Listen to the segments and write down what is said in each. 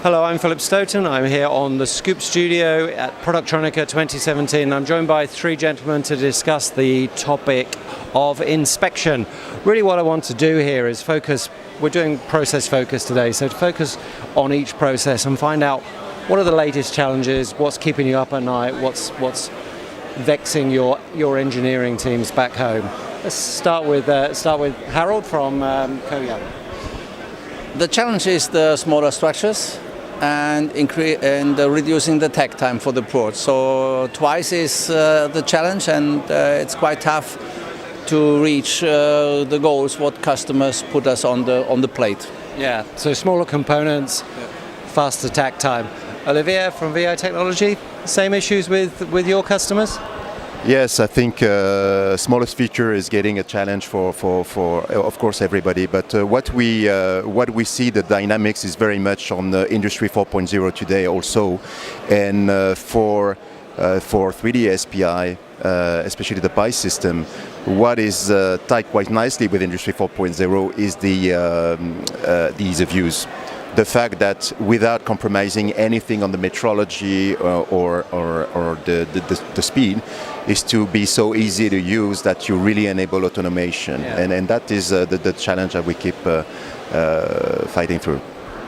Hello, I'm Philip Stoten. I'm here on the SCOOPstudio at Productronica 2017. I'm joined by three gentlemen to discuss the topic of inspection. Really what I want to do here is focus, we're doing process focus today, so to focus on each process and find out what are the latest challenges, what's keeping you up at night, what's vexing your engineering teams back home. Let's start with Harald from Koya. The challenge is the smaller structures and reducing the takt time for the port. So twice is the challenge, and it's quite tough to reach the goals what customers put us on the plate. Yeah, so smaller components, faster takt time. Olivier from VI Technology, same issues with your customers? Yes, I think smallest feature is getting a challenge for of course everybody. But what we see, the dynamics is very much on the Industry 4.0 today also, and for 3D SPI, especially the PI system, what is tied quite nicely with Industry 4.0 is the ease of use. The fact that without compromising anything on the metrology or the speed, is to be so easy to use that you really enable automation, and that is the challenge that we keep fighting through.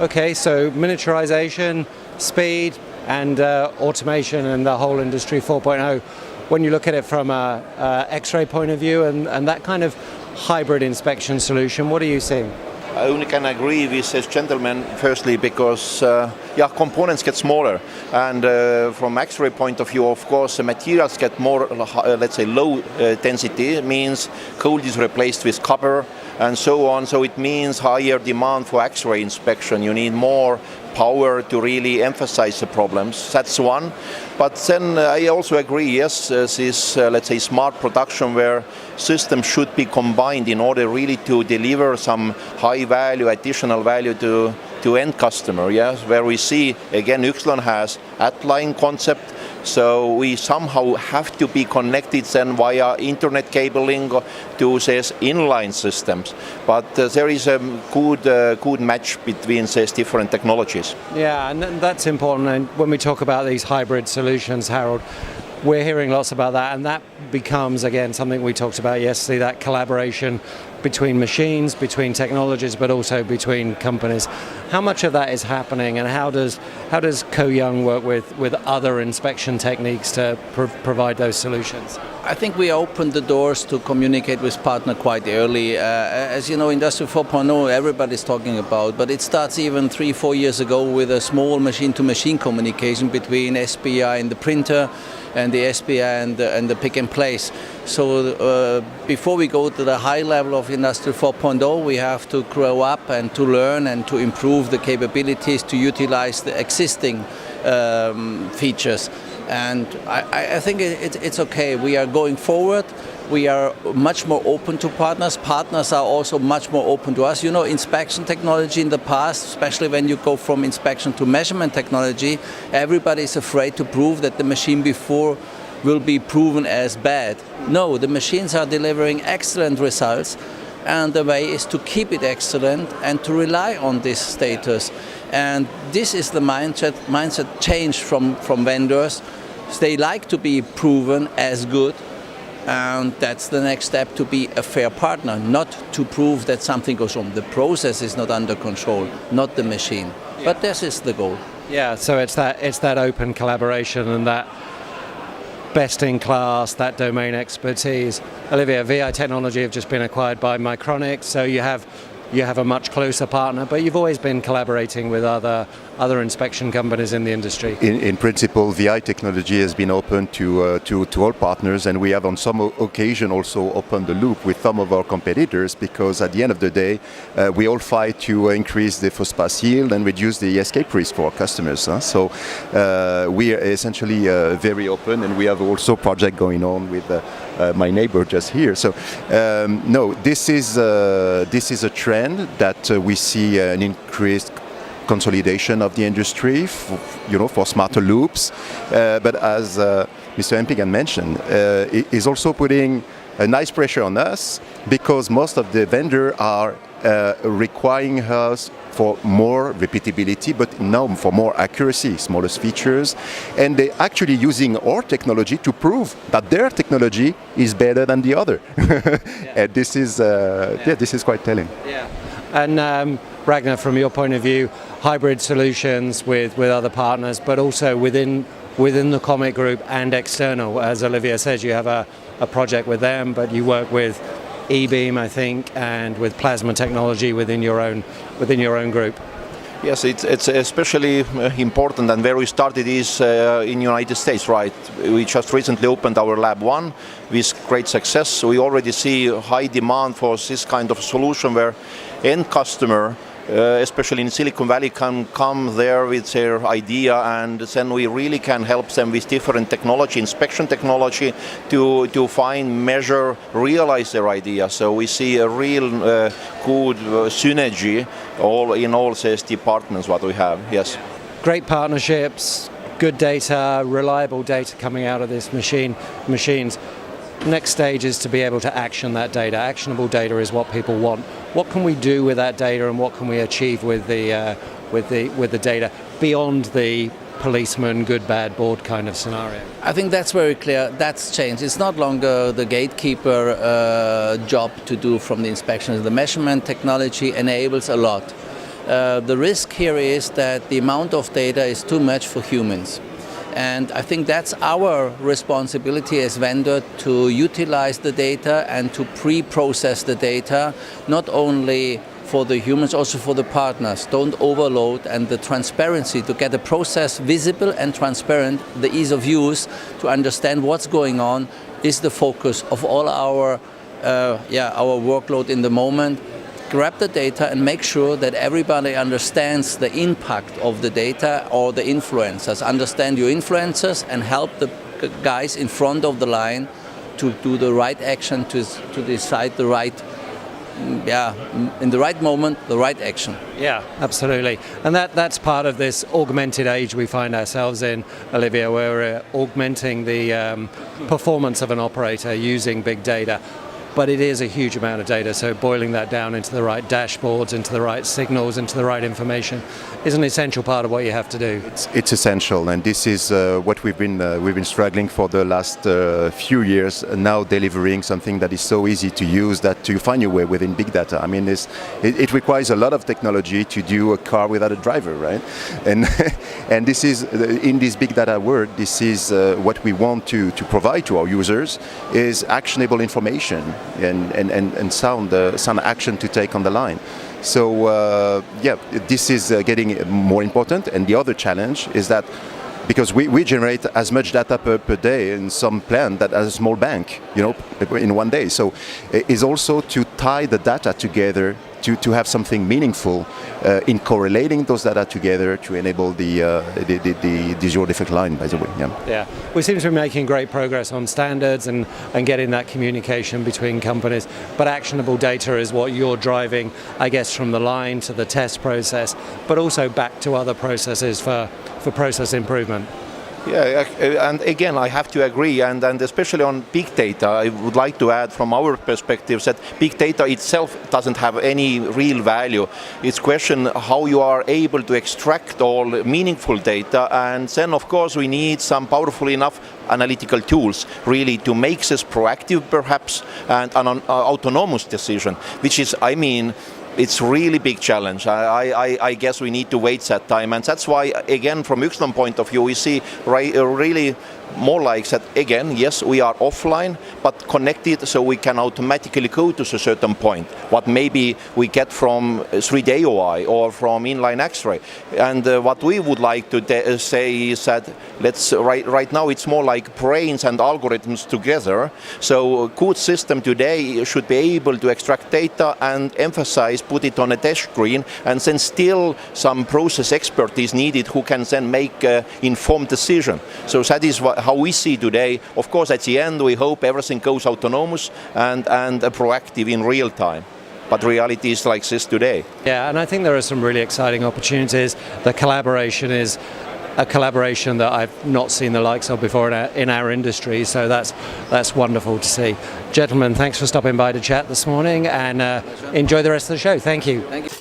Okay, so miniaturization, speed, and automation, and the whole Industry 4.0. When you look at it from a X-ray point of view, and that kind of hybrid inspection solution, what are you seeing? I only can agree with this gentleman, firstly because components get smaller, and from X-ray point of view, of course, the materials get more, let's say, low density. It means gold is replaced with copper and so on, so it means higher demand for X-ray inspection. You need more power to really emphasize the problems. That's one. But then I also agree, yes, this, let's say, smart production where systems should be combined in order really to deliver some high value, additional value to end customer, yes, where we see, again, XYLON has at-line concept, so we somehow have to be connected then via internet cabling to these inline systems. But there is a good match between these different technologies. Yeah, and that's important. And when we talk about these hybrid solutions, Harald, we're hearing lots about that, and that becomes, again, something we talked about yesterday, that collaboration between machines, between technologies, but also between companies. How much of that is happening, and how does Koyoung work with other inspection techniques to provide those solutions? I think we opened the doors to communicate with partner quite early. As you know, Industry 4.0 everybody's talking about, but it starts even 3-4 years ago with a small machine-to-machine communication between SPI and the printer, and the SPI and the pick and place. So before we go to the high level of Industry 4.0, we have to grow up and to learn and to improve the capabilities to utilize the existing features. And I think it's okay. We are going forward. We are much more open to partners. Partners are also much more open to us. You know, inspection technology in the past, especially when you go from inspection to measurement technology, everybody is afraid to prove that the machine before will be proven as bad. No, the machines are delivering excellent results, and the way is to keep it excellent and to rely on this status. And this is the mindset change from vendors. They like to be proven as good, and that's the next step, to be a fair partner, not to prove that something goes wrong. The process is not under control, not the machine. Yeah. But this is the goal. Yeah, so it's that open collaboration and that best in class, that domain expertise. Olivier, VI Technology have just been acquired by Micronics, so you have a much closer partner, but you've always been collaborating with other inspection companies in the industry. In principle, VI Technology has been open to all partners, and we have on some occasion also opened the loop with some of our competitors, because at the end of the day, we all fight to increase the first pass yield and reduce the escape risk for our customers. So we are essentially very open, and we have also project going on with my neighbor just here. So no, this is a trend that we see an increased consolidation of the industry, for smarter loops. But as Mr. Eppinger mentioned, it is also putting a nice pressure on us, because most of the vendors are requiring us for more repeatability, but now for more accuracy, smallest features. And they're actually using our technology to prove that their technology is better than the other. And this is quite telling. Yeah. And Ragnar, from your point of view, hybrid solutions with other partners, but also within the Comet Group and external. As Olivier says, you have a project with them, but you work with E-beam, I think, and with plasma technology within your own group. Yes, it's especially important, and where we started is in United States, right? We just recently opened our Lab 1 with great success. So we already see high demand for this kind of solution where end customer, especially in Silicon Valley, can come there with their idea, and then we really can help them with different technology, inspection technology, to find, measure, realize their idea. So we see a real good synergy in all these departments what we have. Yes. Great partnerships, good data, reliable data coming out of this machines. Next stage is to be able to action that data. Actionable data is what people want. What can we do with that data, and what can we achieve with the data beyond the policeman, good, bad, board kind of scenario? I think that's very clear. That's changed. It's not longer the gatekeeper job to do from the inspections. The measurement technology enables a lot. The risk here is that the amount of data is too much for humans. And I think that's our responsibility as vendor to utilize the data and to pre-process the data, not only for the humans, also for the partners. Don't overload, and the transparency to get the process visible and transparent, the ease of use to understand what's going on is the focus of all our workload in the moment. Grab the data and make sure that everybody understands the impact of the data, or the influencers. Understand your influencers and help the guys in front of the line to do the right action, to decide the right, in the right moment, the right action. Yeah, absolutely. And that's part of this augmented age we find ourselves in, Olivier, where we're augmenting the performance of an operator using big data. But it is a huge amount of data, so boiling that down into the right dashboards, into the right signals, into the right information is an essential part of what you have to do. It's essential, and this is what we've been struggling for the last few years. Now delivering something that is so easy to use that you find your way within big data. I mean, it requires a lot of technology to do a car without a driver, right? And and this is in this big data world. This is what we want to provide to our users is actionable information. And sound action to take on the line. So this is getting more important. And the other challenge is that because we generate as much data per day in some plant that as a small bank, in one day. So is also to tie the data together to have something meaningful in correlating those data together to enable the zero defect line, by the way. Yeah, we seem to be making great progress on standards and getting that communication between companies, but actionable data is what you're driving, I guess, from the line to the test process, but also back to other processes for process improvement. Yeah, and again, I have to agree, and especially on big data, I would like to add from our perspective that big data itself doesn't have any real value. It's question how you are able to extract all meaningful data, and then of course we need some powerful enough analytical tools really to make this proactive perhaps and an autonomous decision, which is, it's really big challenge. I guess we need to wait that time, and that's why, again, from XYLON point of view, we see really more like that. Again, yes, we are offline, but connected, so we can automatically go to a certain point. What maybe we get from 3D AOI or from inline X-ray, and what we would like to say is that right now it's more like brains and algorithms together. So a good system today should be able to extract data and emphasize, put it on a test screen, and then still some process expertise needed who can then make informed decision. So that is how we see today. Of course, at the end, we hope everything goes autonomous and proactive in real time. But reality is like this today. Yeah, and I think there are some really exciting opportunities. The collaboration is a collaboration that I've not seen the likes of before in our industry. So that's wonderful to see. Gentlemen, thanks for stopping by to chat this morning, and enjoy the rest of the show. Thank you. Thank you.